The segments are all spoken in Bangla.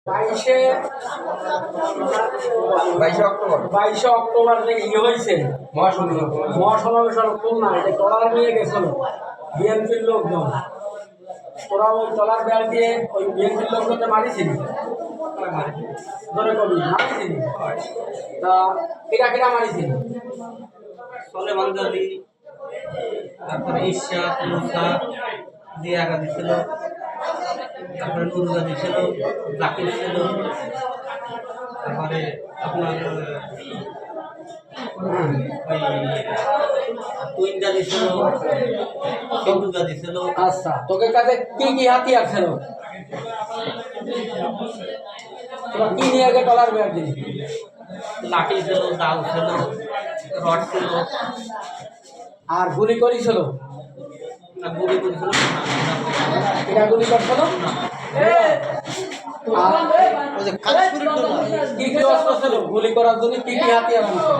বাইশে 22শে অক্টোবর থেকে হয়েছে মহাসমাবেশ খুলনা এটা ট্রলার নিয়ে গেছিল বিএনপির লোকজন। তোরা ওই ট্রলার বেড় দিয়ে ওই বিএনপির লোকজনকে মারিছিলি ধরে কবি মারিছিলি তা কিরা কিরা মারিছিলি? সলেমান গাজী, তারপরে ইশাক মুসা দিয়ে আগা দিছিল, তারপরে নুর গাজী ছিল, জাকির ছিল, তারপরে আপনার ওই তুইন গাজী ছিল, সিন্ধু গাজী ছিল। আচ্ছা, তোকে কাছে কি কি হাতিয়ার ছিল? তোরা কি নিয়ে আগে ট্রলার বেড় দিলি? লাঠি ছিল, দাও ছিল, রড ছিল, আর গুলি করেছিল? গুলি করেছিল। এটা গুলি করছিল? কি কি অস্ত্র ছিল গুলি করার জন্য? কি কি হাতিয়ার আনছিল?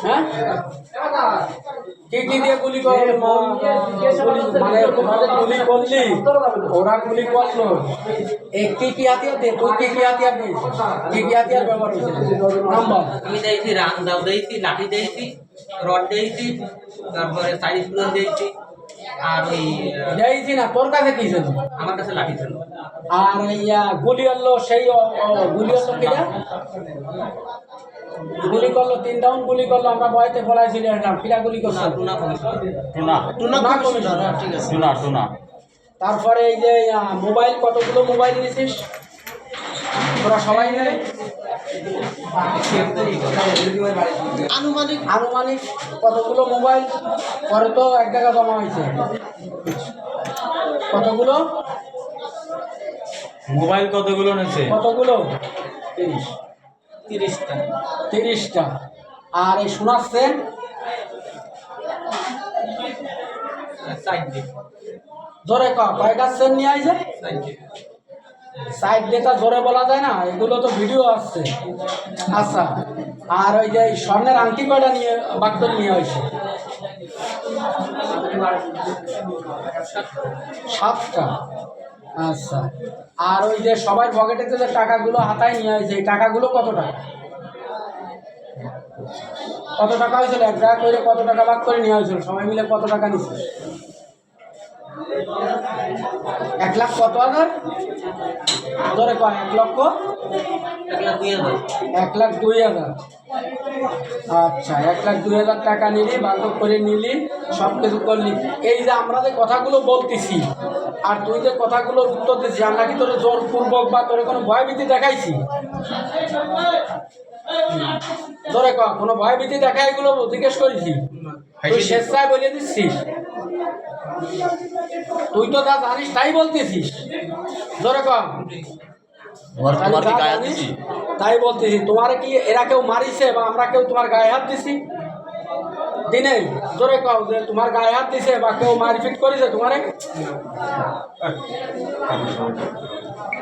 হ্যাঁ, কি কি দিয়ে গুলি মানে তোমাদের গুলি করলি, ওরা গুলি করলো, কি কি হাতিয়ার দিয়ে? তুই কি কি হাতিয়ার দিয়েছিস? কি কি হাতিয়ার ব্যবহার হয়েছে? নাম্বার আমি দিয়েছি, রান দাও দিয়েছি, লাঠি দিয়েছি, রড দিয়েছি, তারপরে সাইজ গুলো দিয়েছি, আর ওই দিয়েছি না। তোর কাছে কি ছিল? আমার কাছে লাঠি ছিল। আর গুলি আনলো সেই গুলি আনলো কিনা? গুলি করলো 3 রাউন্ড গুলি করলো, আমরা বয়তে পলাইছিল এলাম। কিরা গুলি করছে? Tuna commission. ঠিক আছে। তারপরে এই যে মোবাইল, কতগুলো মোবাইল নিয়েছিস তোরা সবাই মিলে? আনুমানিক কতগুলো মোবাইল? পরে তো এক জায়গা জমা হয়েছে। কতগুলো মোবাইল কতগুলো নিয়েছে? কতগুলো? 30টা। 30টা। আর এই সোনার সেন? জোরে কয়টা সেন নিয়ে আইছে? সাইড ডেটা জোরে বলা যায় না, এগুলো তো ভিডিও আসছে। আচ্ছা, আর ওই যে স্বর্ণের আংটি কয়টা নিয়ে বাক্তর নিয়ে হয়েছে? 7টা। আচ্ছা, আর ওই যে সবার পকেটেতে যে টাকাগুলো হাতায় নিয়ে হয়েছে, এই টাকাগুলো কত টাকা? কত টাকা হয়েছিল? 1 টাকা করে কত টাকা ভাগ করে নেওয়া হয়েছিল? সবাই মিলে কত টাকা নিচ্ছে? 1 লাখ কত হাজার? ধরে কয় 1 লক্ষ? 1,02,000। আচ্ছা, 1,02,000 টাকা নিলি, ভাগ করে নিলি, সব কিছু করলি। এই যে আমরা যে কথাগুলো বলতেছি আর তুই যে কথাগুলোর উত্তর দিচ্ছি, আমরা কি তোরে জোরপূর্বক বা তোরে কোনো ভয়ভীতি দেখাইছি? ধরে কোনো ভয়ভীতি দেখা এগুলো জিজ্ঞেস করেছি? তুই স্বেচ্ছায় বলে দিচ্ছিস? তুই তো যা জানিস তাই বলতেছিস। ধরে তাই বলতেছি। তোমার কি এরা কেউ মারিছে বা আমরা কেউ তোমার গায়ে হাত দিছি? দিনে ধরে কও যে তোমার গায়ে হাত দিছে বা কেউ মারপিট করেছে তোমারে?